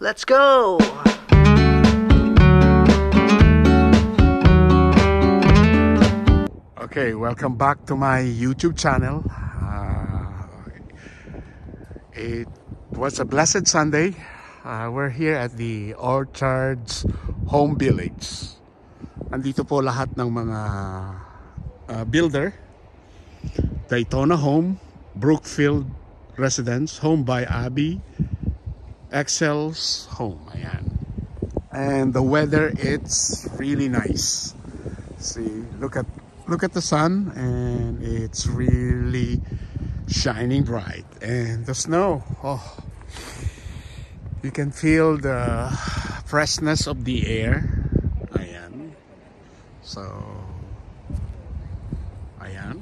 Let's go! Okay, welcome back to my YouTube channel. It was a blessed Sunday. We're here at the Orchards Home Village. Andito po lahat ng mga builder. Daytona Home, Brookfield Residence, Home by Abby, Excel's Home. Ayan. And the weather, it's really nice. See, look at the sun, and it's really shining bright. And the snow, oh, you can feel the freshness of the air. Ayan. So, ayan.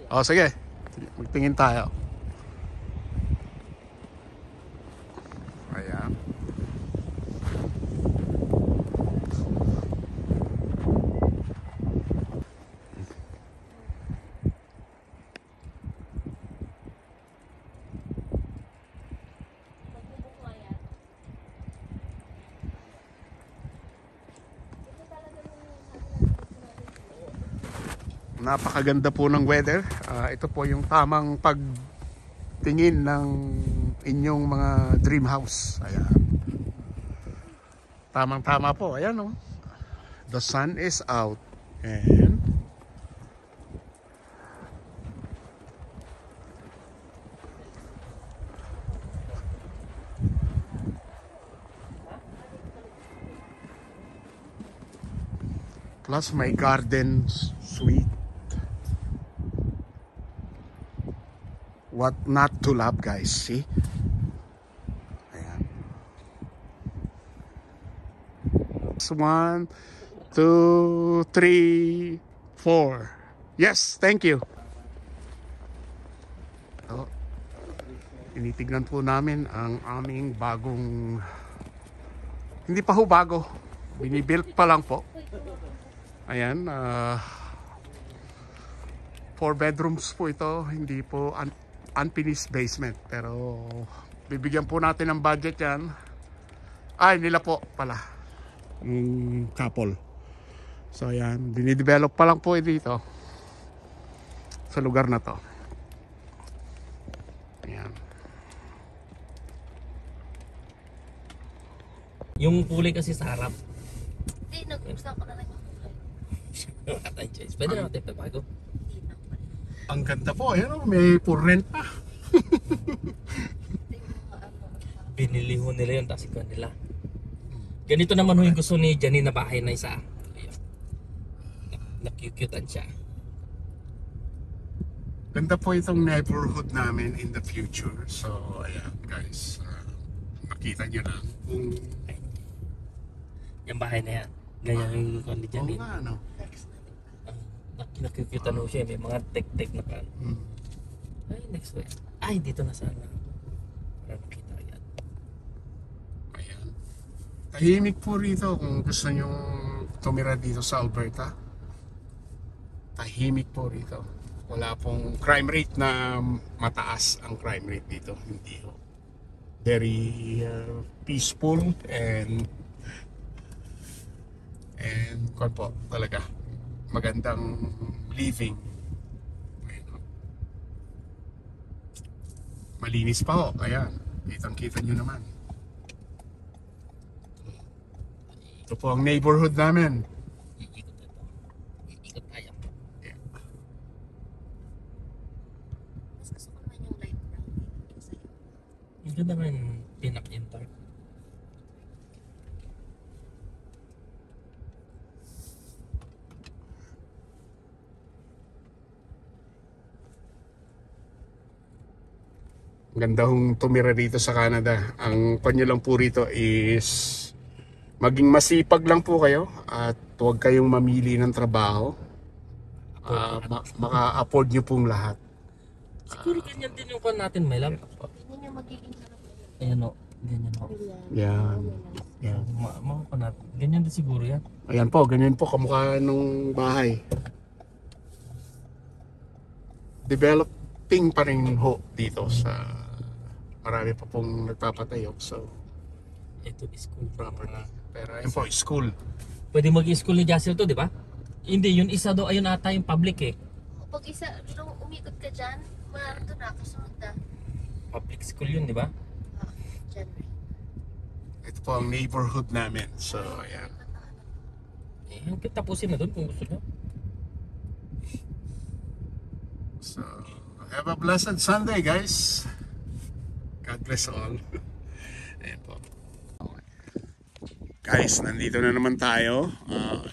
Oh, sige. Magtingin tayo. Ayan. Napakaganda po ng weather. Ito po yung tamang pagtingin ng inyong mga dream house. Ayan. Tamang-tama po. Ayan, oh. The sun is out. And plus may garden suite. What not to love, guys, see? Ayan. 1, 2, 3, 4. Yes, thank you. So, tinitignan po namin ang aming bagong, hindi pa ho bago, binibuild pa lang po. Ayan, 4 bedrooms po ito, hindi po unfinished basement, pero bibigyan po natin ng budget yan. Ay, nila po pala yung couple. So ayan, dinidevelop pa lang po dito sa lugar na to. Ayan. Yung kulay kasi sa harap. Hindi, nag-gusto ko na lang yung kulay. Wala tayong choice. Pwede naman tayo pabago. Ang ganda po, ayan, may for rent pa. Binili ho nila yun, tapos ikaw nila. Ganito naman ho yung gusto ni Janine na bahay na isa. Nakyukyutan siya. Ganda po itong neighborhood namin in the future. So, ayan guys, makita nyo na kung yung bahay na yan. Ganyan yung gusto ni Janine. Oo nga, no? Nakyukyutan ho siya, may mga tek-tek na kan. Ay, next week. Ay, dito na sana. Para makita yan. Ayan. Tahimik po rito kung gusto nyo tumira dito sa Alberta. Tahimik po rito. Wala pong crime rate na mataas ang crime rate dito. Hindi ho. Very peaceful and kung po talaga magandang living. Malinis pa ho. Ayan. Kitang-kita nyo naman. Ito po ang neighborhood namin. Iikot ito. Iikot tayo. Yeah. Mas gusto ko naman yung light brown dito sa'yo. Ang ganda nga yung pinak-intar. Ganda hong tumira dito sa Canada. Ang panyo lang po rito is maging masipag lang po kayo at huwag kayong mamili ng trabaho. Maka-afford nyo pong lahat. Siguro ganyan din yung pan natin, may love. Ganyan yung magiging sarap. Ayan o, ganyan o. Yan. Yan. Mga pan natin, ganyan din siguro yan. Ayan po, ganyan po kamukha nung bahay. Developing pa rin ho dito sa marami pa pong nagpapatayo. So, Ito school property. Pero ayun po, school. Pwede mag-school ni Jassel to, di ba? Hindi, yun isa daw ayun ata yung public eh. Pag isa, nung umikot ka dyan, doon na, kasunod na. Public school yun, di ba? Dyan. Ito po ang neighborhood namin. So, ayan. Eh, tapusin na doon kung gusto nyo. So, have a blessed Sunday, guys. God bless all. Ayan po. Guys, nandito na naman tayo.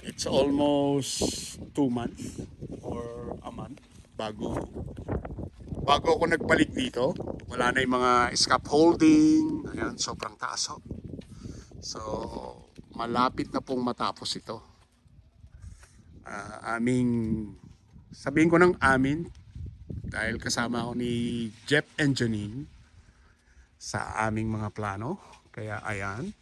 It's almost 2 months or a month bago ako nagbalik dito. Wala na yung mga scaffolding. Ayan, sobrang taas. So, malapit na pong matapos ito. Sabihin ko ng amin dahil kasama ako ni Jeff and Janine sa aming mga plano. Kaya ayan.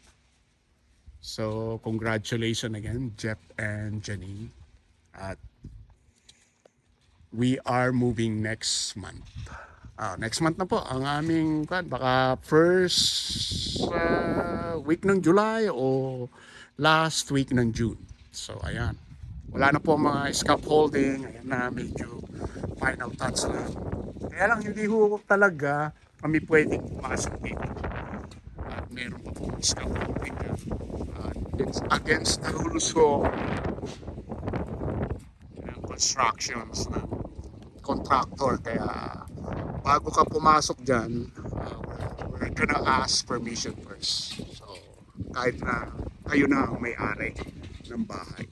So, congratulations again, Jeff and Janine. At we are moving next month. Next month na po ang aming baka first week ng July o last week ng June. So, ayan. Wala na po mga scaffolding. Ayan na, medyo final touch na. Kaya lang, hindi ho talaga kami pwedeng pumasok dito. At meron pa po scaffolding. It's against the rules of constructions ng contractor. Kaya bago ka pumasok dyan, we're gonna ask permission first. So, kahit na kayo na ang may-ari ng bahay.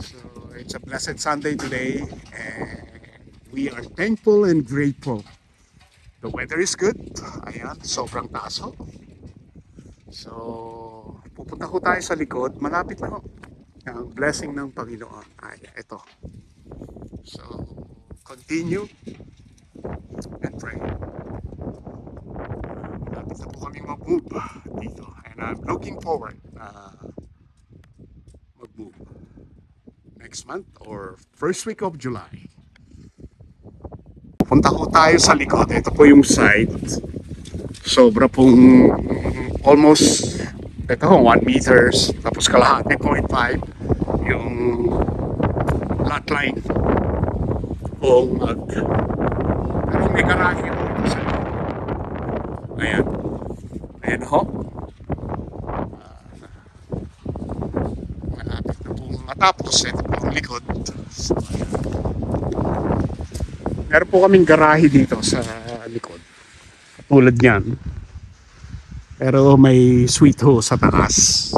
So, it's a blessed Sunday today and we are thankful and grateful. The weather is good. Ayan, sobrang taas ho. So, pupunta ko tayo sa likod. Malapit na ho. Ang blessing ng Panginoon. Ito. So, continue and pray. Malapit na po kami mag-move dito. And I'm looking forward mag-move next month or first week of July. Punta ko tayo sa likod. Ito po yung site. Sobra pong almost 1 meters. Tapos kalahati 0.5 yung lot line. Pero may garahe po ito sa likod. Ayan. Ayan ho. Malapit na pong matapos. Ito po ang likod. So, ayan. Meron po kaming garahe dito sa likod. Tulad niyan. Pero may suite ho sa taas.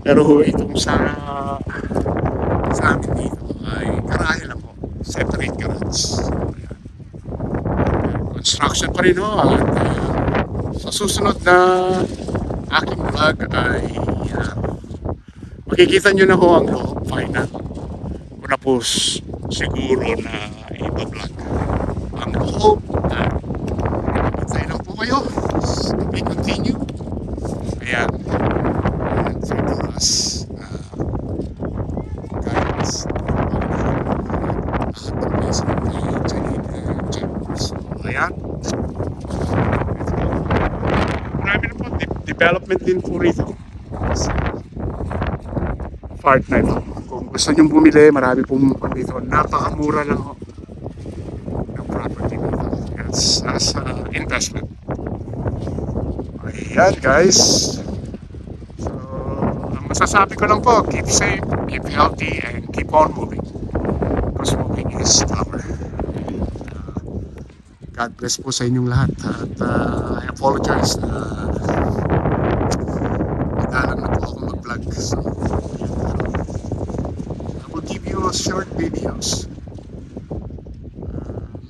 Pero ho, itong sa amin dito ay garahe lang po. Separate garage. Ayan. Construction pa rin ho. At sa susunod na aking vlog ay makikita nyo na ho ang loob final. Kung na po siguro na iba-vlog ang loob. Pantay lang po kayo. We continue. Ayan. Ayan, for us. Guys. So, ayan. Marami na po. Development din po rito. Part na ito. Kung gusto nyo bumili, marami pong dito. Napakamura lang ho ng property dito. As investment. Ayan guys. So, ang masasabi ko lang po, keep safe, keep healthy, and keep on moving. Because moving is power. God bless po sa inyong lahat. At I apologize na nagalang na po ako mag-vlog. So, I will give you short videos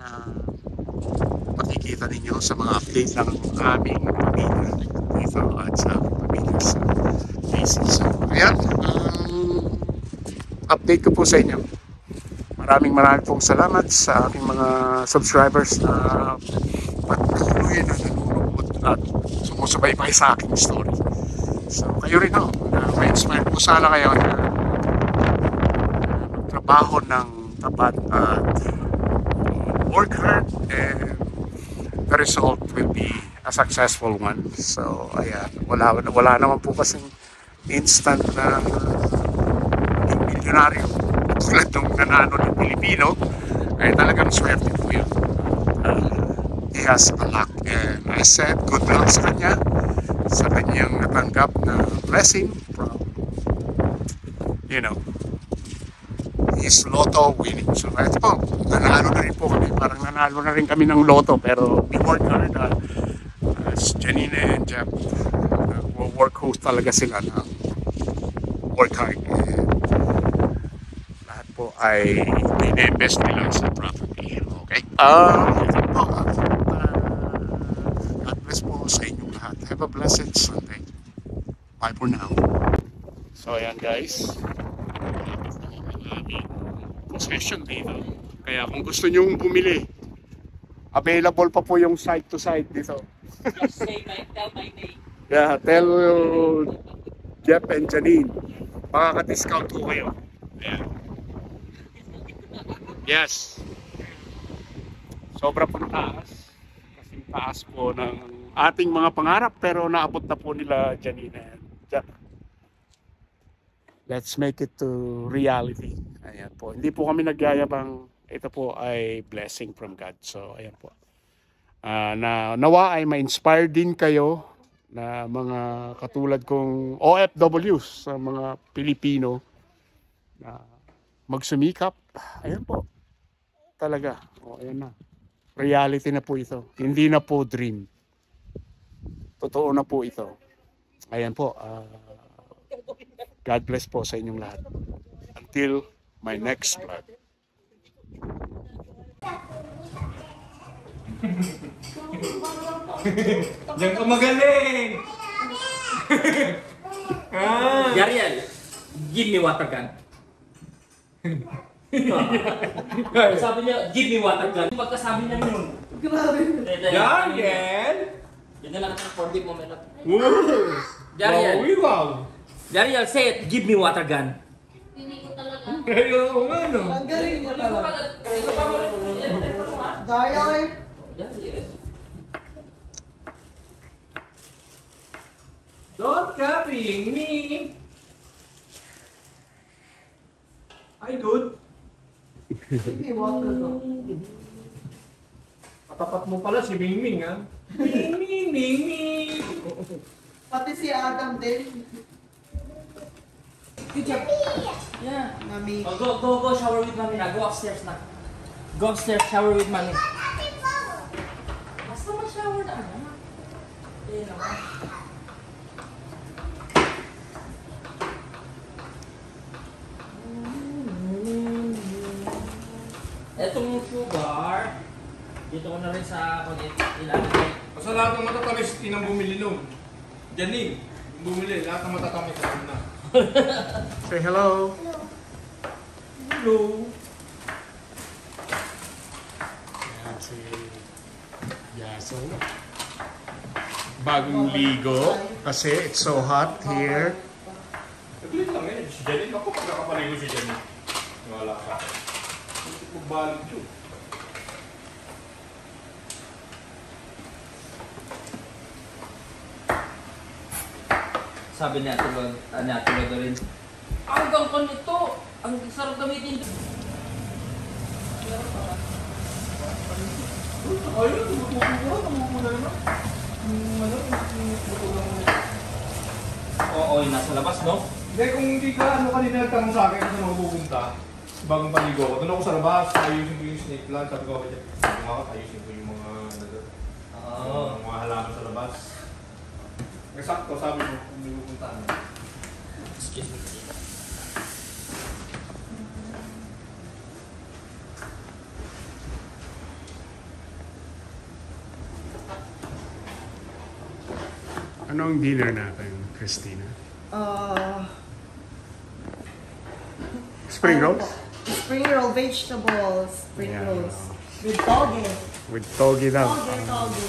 na makikita ninyo sa mga update ng aming pamilya dito at sa aming pamilya sa Macy's. So, ayan, update ko po sa inyo. Maraming pong salamat sa aking mga subscribers na patuloy na nanonood at sumusubaybay sa aking story. So kayo rin ho, ma-inspire po sana kayo na magtrabaho ng tapat at work hard and the result will be successful one. So, ayan. Wala naman po kasing instant na maging milyonaryo. Tulad nung nanalo ng Pilipino, ay talagang swerte po yun. He has a luck. And I said, good luck sa kanya, sa kanyang natanggap na blessing from, his lotto winning. So, ito po, nanalo na rin po kami. Parang nanalo na rin kami ng lotto. Pero we work hard. As Janine and Jeff, work hard talaga sila na work hard. And lahat po ay ina-invest nila sa property. Okay? Ito po. God bless po sa inyong lahat. Have a blessed Sunday. Bye for now. So, ayan guys. Possession dito. Kaya kung gusto nyo bumili, available pa po yung side to side dito. Just tell my name. Yeah, tell Jeff and Janine. Makaka-discount po kayo. Ayan. Yes. Sobra pong taas. Kasing taas po ng ating mga pangarap pero naabot na po nila Janine and Jeff. Let's make it to reality. Ayan po. Hindi po kami nagyayabang. Ito po ay blessing from God. So, ayan po. Nawa ay ma-inspire din kayo na mga katulad kong OFWs sa mga Pilipino na magsumikap. Ayan po. Talaga. O, ayan na. Reality na po ito. Hindi na po dream. Totoo na po ito. Ayan po. God bless po sa inyong lahat. Until my next vlog. Diyan ka magaling! Yariel, give me water gun. Sabi niya, give me water gun. Pagkasabi niya yun. Grabe. Yariel! Yun na lang ang forgive mo, Melot. Wow! Yariel. Wow! Yariel, say it, give me water gun. Ayaw ko nga, no? Ang galing niya talaga. Yariel. Don't copying me! Ay, good. Hindi, water to. Katapat mo pala si Mingming, ha? Mingming, Mingming! Pati si Adam din. Good job. Yeah. Mami. Oh, go shower with mommy na. Go upstairs na. Go upstairs, shower with mommy. Basta ma-shower na. Eh, naman. Etong sugar, dito ko na rin sa ilalagay. Basta lahat ng matatamis, inang bumili nun. Janine, bumili, lahat ng matatamis alam na. Say hello. Hello! Ayan si Yaso. Bagong ligo kasi it's so hot here. Saglit lang eh. Si Janine, ako pag nakapaligo si Janine. Wala ka. Magbalik yun. Sabi niya, tulad rin. Ang gangkon nito! Ang sarap gamitin. Ayun, tumutubo na naman. Oo, yung nasa labas, no? Hindi, kung hindi ka, kanina nagtanong sa akin kung saan ako pupunta, bagong paligo ko. Doon ako sa labas, ayusin ko yung snake plant. Sabi ko, ayusin ko yung mga mga halaman sa labas. Sakto, sabi mo, kung may pupuntaan mo. Excuse me. Anong dinner natin, Christina? Spring rolls? Spring roll, vegetables, spring Yeah. rolls. With toge. With toge daw. Toge.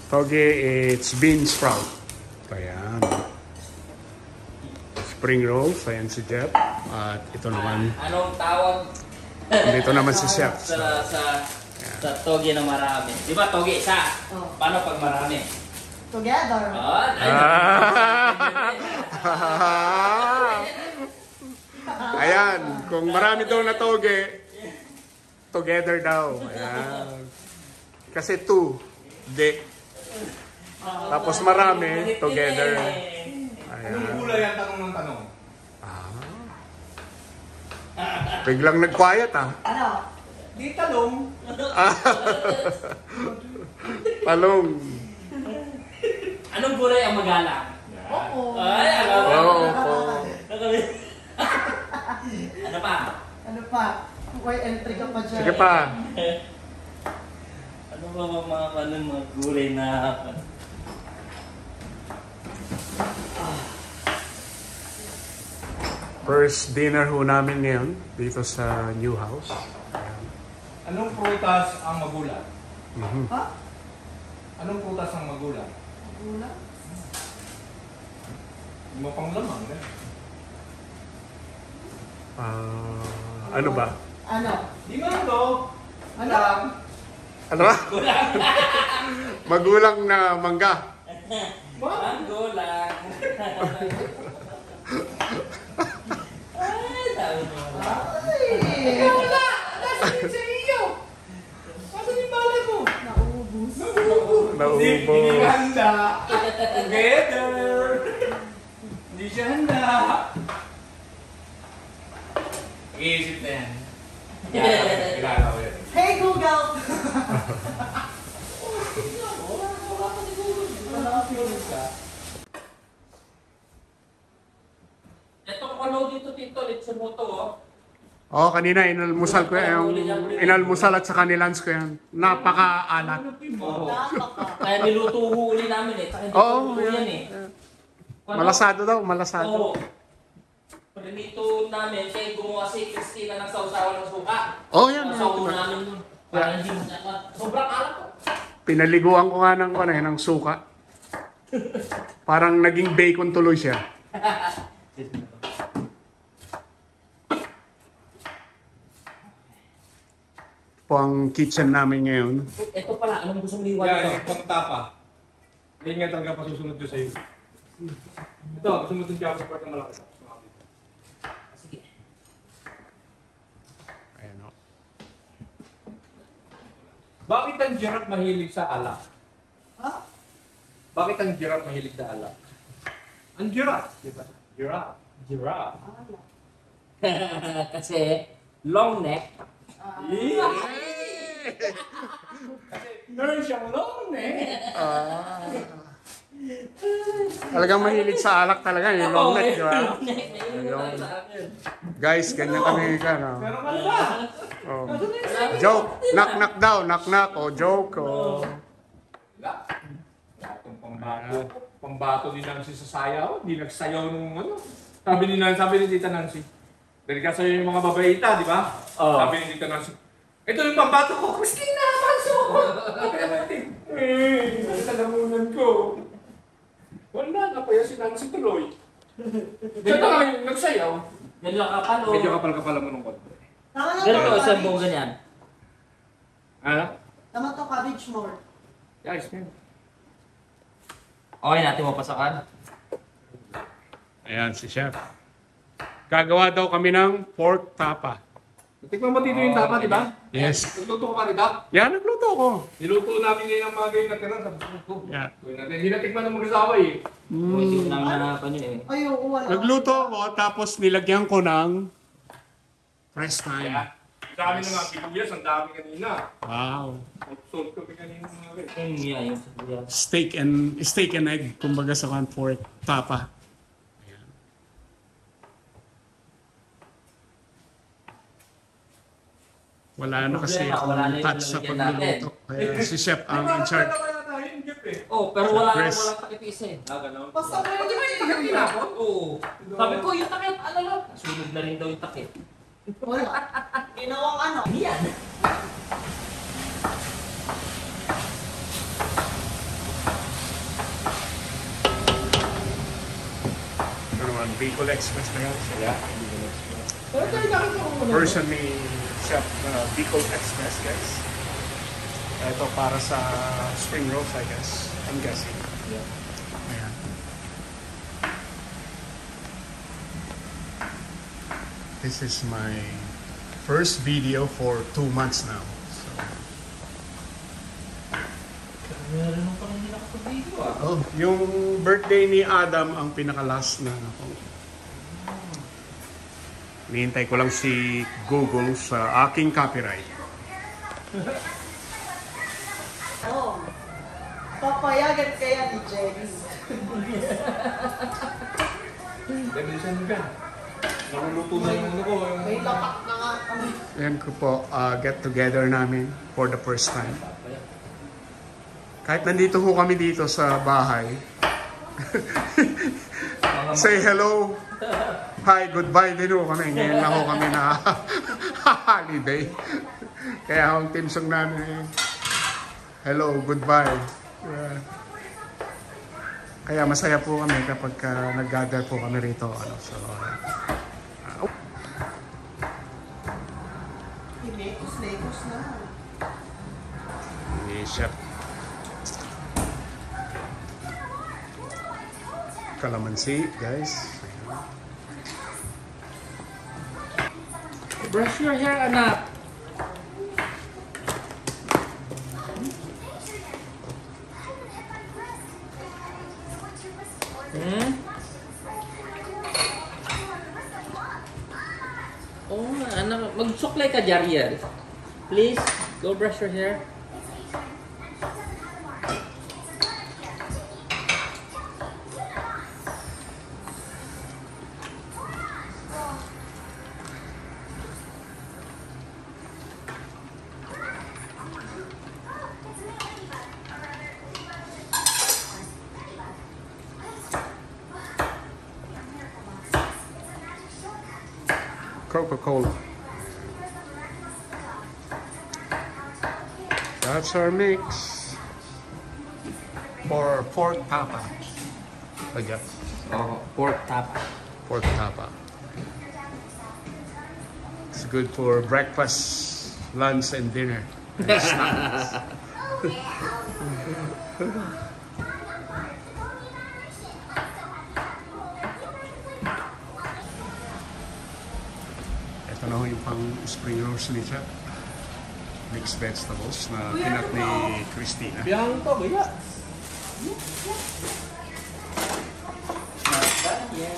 Toge, it's bean sprout. Ayan. Spring rolls, ayan si Jeff. At ito naman, Anong tawag dito naman si Chef. sa toge na marami? Di ba toge isa? Oh. Paano pag marami? Together. Ayan, kung marami daw na toge, together daw. Ayan. Kasi two, de. Tapos marami, together. Anong Ayan. kulay ang tanong ng tanong? Biglang nag-quiet ah. Ano? Di talong. Talong. Anong gulay ang magalang? Oo. Ay, alam mo. Oo po. Ano pa? Ano pa? May entry ka pa dyan. Sige pa. Ano ba mga gulay na... First dinner ho namin ngayon dito sa new house. Anong prutas ang magulang? Mhm. Ha? Anong prutas ang magulang? Gula? Yung mga panglamang, eh. Ano ba? Ano? Di mango. Ano? Ano ba? Magulang na mangga. Mango lang. Ay, tawag mo lang. Ay! Wala! Nasaan sa iyo? Nasaan yung bala mo? Naubos. Naubo. Hindi handa. Together. Hindi siya handa. Iisip na yan. Kilala ko yan. Hey Google! Ito kapanood dito, Tito. Let's mo to, oh. Oh, kanina inalmusal ko yan. Inalmusal at saka nilans ko yan. Napaka-alat. Napaka. Kaya niluto ho uli namin eh. Saka hindi Oo, ko yan eh. Malasado daw, malasado. Oo. Prinito namin, kaya gumawa si Christina ng sausawan ng suka. Oh, yan. Sausawan namin nun. Para hindi masakit. Sobrang alat ko. Pinaliguan ko nga ng suka. Parang naging bacon tuloy siya. Po ang kitchen namin ngayon. Ito pala, anong gusto mo liwan Yan, ito? yung pangtapa. Yan nga talaga pasusunod ko sa'yo. Ito, susunod yung Java part na malaki. Sige. Ayan o. Bakit ang giraffe mahilig sa alak? Ha? Bakit ang giraffe mahilig sa alak? Ang giraffe, di ba? Giraffe. Giraffe. Kasi long neck. Meron siyang long eh. Talagang mahilig sa alak talaga. Yung long neck, di ba? Long neck. Ayun sa akin. Guys, ganyan kami ka, no? Pero malala. Oh. Joke. Knock-knock daw. Knock-knock. O, joke. O. Wala. Itong pambato. Pambato ni Nancy sa sayaw. Hindi nagsayaw nung ano. Sabi ni Tita Nancy. Dahil kasi yung mga babaita, di ba? Sabi ni Tita Nancy. Ito yung pambato ko. Christina, pasok! Ang talamunan ko. Wala, napaya si Nancy tuloy. Dito kami nagsayaw. Yan lang kapal o. Medyo kapal-kapal mo nung konti. Tama na Ganun to, o, isang cabbage. buong ganyan. Ano? Tama to, cabbage more. Guys, man. Okay, natin mapasakan. Ayan, si Chef. Gagawa daw kami ng pork tapa. Tikman mo dito yung tapa, di ba? Yes. Nagluto ko pa rin, Dap. Yan, nagluto ko. Niluto namin ngayon ang mga ganyan na tirang sa buko ko. Yan. Hindi natikman ng mag-asawa eh. Hindi ko namin nahanapan yun eh. Ay, oo, wala. Nagluto ko, tapos nilagyan ko ng fresh thyme. Kaya, sa amin na nga, bibiyas, ang dami kanina. Wow. Sold kami kanina mga rin. Yung sa kuya. Steak and egg, kumbaga sa one pork tapa. Wala na kasi Wala na akong yung touch sa lalagyan pagluluto. Kaya si Chef ang in charge. Kaya tayo yung gift eh. Oh, pero wala Chris. walang takipis eh. Ganon. Basta may Di ba yung takip tinapon? Oo. Sabi ko, yung takip, ano lang. Sunod na rin daw yung takip. wala. Ginawang ano? Yan. Ano naman, Bicol Express na yan. Yeah. Pero tayo nakita ko muna. Version ni Chef Bicol Express, guys. Ito para sa spring rolls, I guess. I'm guessing. Yeah. Ayan. This is my first video for 2 months now. So, Meron nung parang hindi nakapag-video ah. oh, yung birthday ni Adam ang pinaka-last na ako. Nihintay ko lang si Google sa aking copyright. Oh. Papayagan kaya ni Jenny. Bilisan mo ka. Nakuluto na yung ano ko. May lapak na nga kami. Ayan ko po, get together namin for the first time. Kahit nandito ho kami dito sa bahay. Say hello. Hi, goodbye din ho kami. Ngayon na ho kami na holiday. Kaya ang team song namin, hello, goodbye. Kaya masaya po kami kapag nag-gather po kami rito. So, Lekos na. ni Chef Calamansi, guys. Brush your hair, anak. Hmm? Oh, anak, magsuklay ka, Jariel. Please, go brush your hair. Coca-Cola. That's our mix for pork tapa. Again, Oh, pork tapa. pork tapa. It's good for breakfast, lunch, and dinner. And snacks. Ito na ho yung pang spring rolls ni Chef. Mixed vegetables na pinat ni Christina. Biyang to, gaya. Yeah.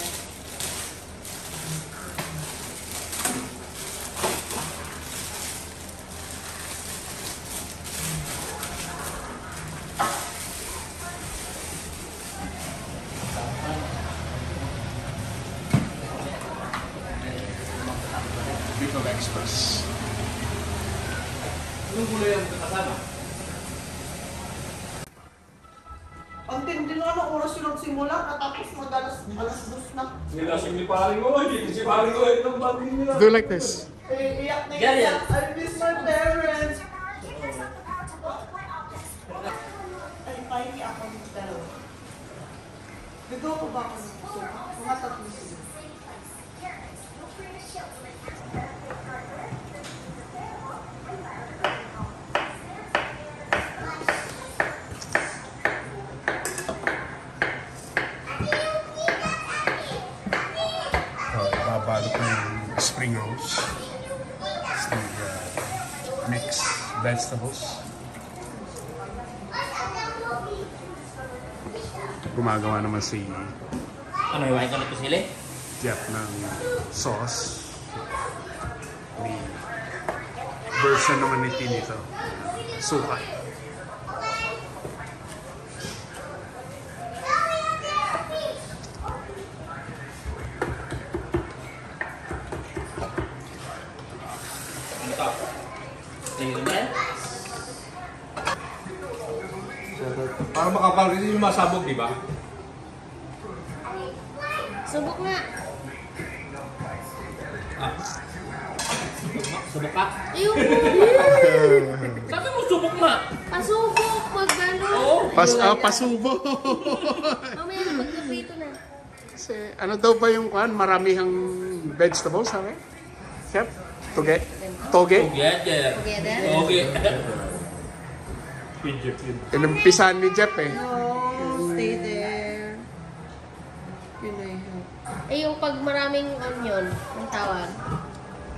Bicol Express. Anong gulay ang kasama? Ang tindi nga ng oras yung nagsimula, natapos madalas alas 2 na. Nilasing ni paring ko. Hindi si paring ko itong bagay nila. Do you like this? Eh, iyak na Gary, iyak. I miss my parents. Ay, pahingi ako ng dalawa. Nagawa ko ba ako ng puso? Mga tatlo sila. Babalot ko yung spring rolls. Mixed vegetables. Gumagawa naman si Ano, iwain ka na ito sila? Jeff ng sauce. May version naman ni Tinito. Suka. Ano to? Tingin mo yan? Para makapal kasi yung masabog, di ba? Subok nga. Subok ka? Ayun. Sabi mo subok nga! Pasubok. Magbalo. Oo. Pasubo. Mamaya na magkaprito na. Kasi ano daw ba yung kuhan? Maramihang vegetables, sabi? Chef? Toge? Toge? Together. Together. Okay. Inumpisan ni Jeff eh. stay there. Yun na yun. Eh, yung pag maraming onion, ang tawag.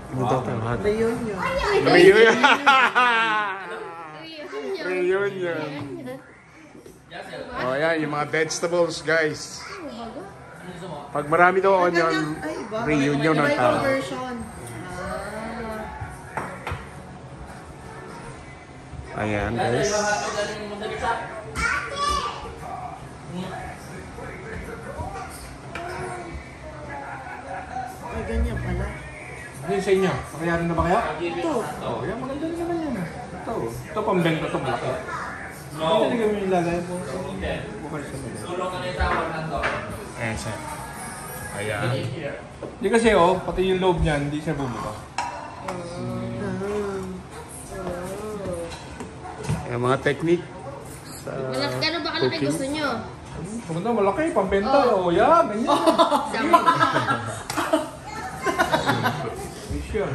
Ano daw tawag? Reunion. Reunion. Reunion. Reunion. Oh, yan, yung mga vegetables, guys. Pag marami daw onion, Ay, iba. reunion Iba ang yung tawag. version. Ayan, guys. Ay, ganyan pala. Ano yung sa inyo? Makayarin na ba kaya? Ito. Oo, yan maganda rin naman yan. Ito. Ito pambenta ito malaki. No. Hindi kami nilagay mo. Bukal sa mga. Ayan siya. Ayan. Hindi kasi pati yung loob niyan, hindi siya bumuka. Ayan, mga technique sa Gano'n ba kalaki gusto nyo? Maganda, malaki, pambenta. Oh, yan, ganyan. Sabi. Mission.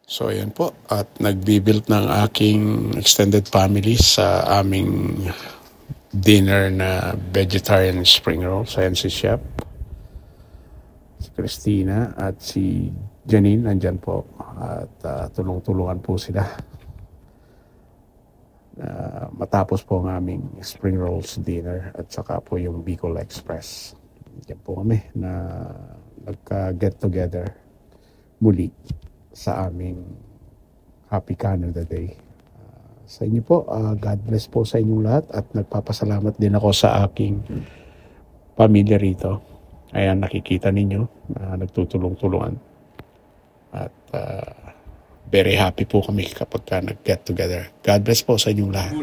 So ayan po, at nagbibuild ng aking extended family sa aming dinner na vegetarian spring rolls. Ayan si Chef, si Christina at si Janine nandyan po, at tulong-tulungan po sila matapos po ang aming spring rolls dinner at saka po yung Bicol Express. Yan po kami na nagka-get together muli sa aming Happy Canada Day. Sa inyo po, God bless po sa inyong lahat, at nagpapasalamat din ako sa aking pamilya rito. Ayan, nakikita ninyo na nagtutulong-tulungan, at very happy po kami kapag nag-get together. God bless po sa inyong lahat.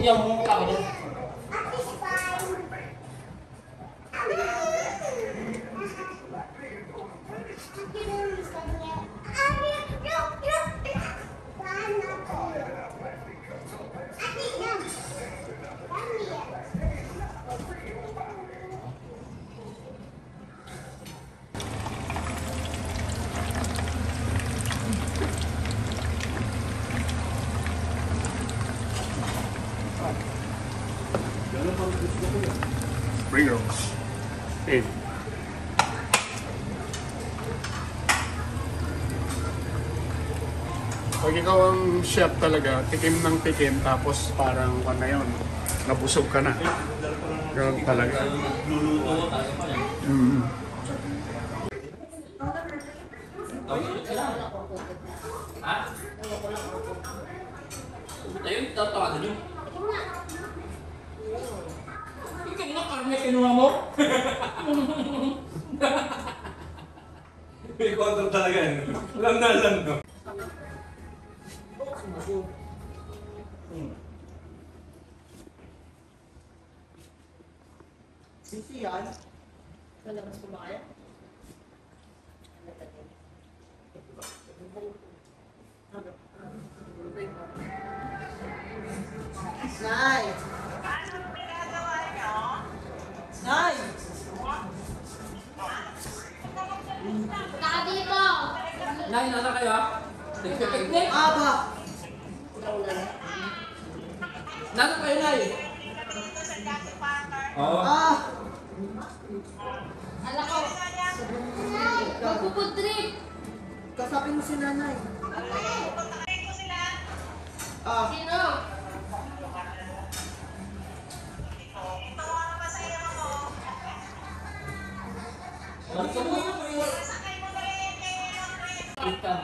Yung kami. Spring rolls. In. Pag ikaw ang chef talaga, tikim ng tikim, tapos parang ano yun, nabusog ka na. Ganun talaga. Ayun, tatawagan nyo. Ikaw na karne kinuha mo? May control talaga yan. Alam na alam no. Sisi yan. Malabas ko ba kaya? Nice. Nice. Saka dito! Nay, nasa kayo? Nagpipiknik? Aba. Nasa kayo, Nay? Oo. Ah. Ala ko! Magpupud trip! Kasabi mo si nanay. Ah. Sino?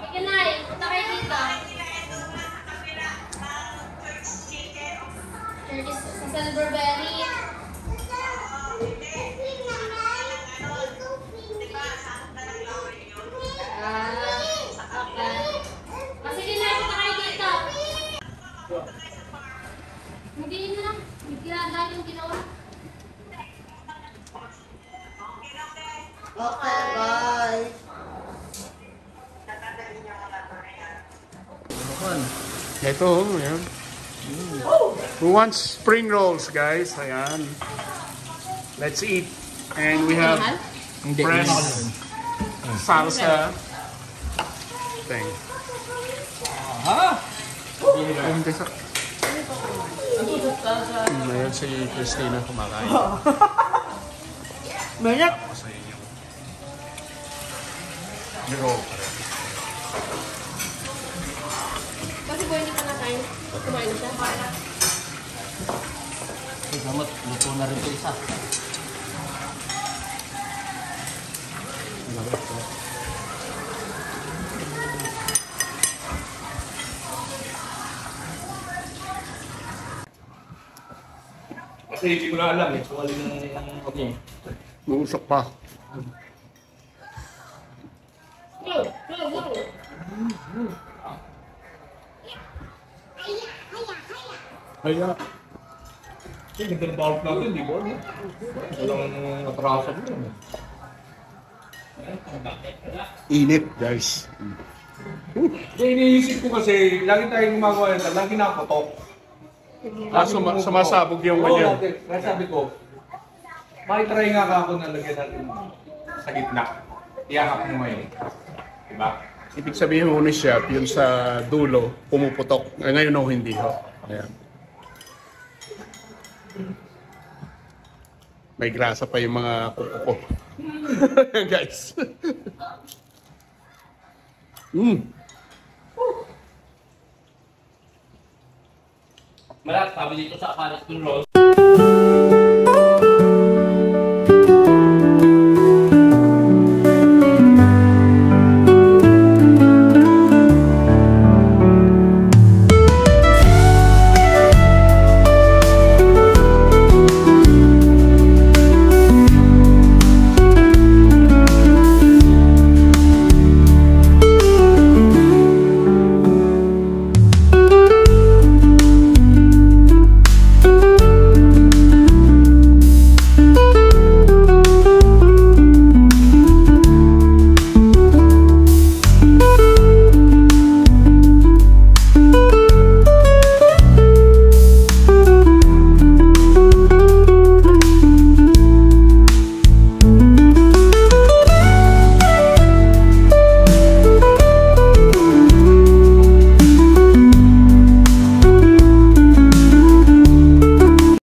Sige na, punta kayo dito. Church sa Silverberry. Okay. Sige na, punta kayo dito. Hindi na lang. Ginagawa yung ginawa. Okay, bye. Ito, ayan. Who wants spring rolls, guys? Ayan. Let's eat. And we have Hindi. fresh salsa thing. Hindi sa... Ngayon si Christina kumakain. Banyak. Sa inyo. Pero, Kasi kung hindi ka nakain, kumain siya. Ay, gamot. Luto na rin ito isa. Kasi hindi ko na alam eh. Kung alin ang okay. uusok pa. Kaya, Yung ganda ng bawal natin, di ba? Walang atraso mo. init guys. Kaya iniisip ko kasi, lagi tayong gumagawa nito, lagi nakapotok. Sumasabog yung Oo, ganyan. lagi. Kaya sabi ko, makitry nga ka ako na lagyan natin sa gitna. Iyakap mo ngayon. Diba? Ibig sabihin mo ni Chef, yun sa dulo, pumuputok. Ngayon o hindi ho. Ayan. May grasa pa yung mga kuko ko. Guys. Malat, sabi dito sa Akalat Roll.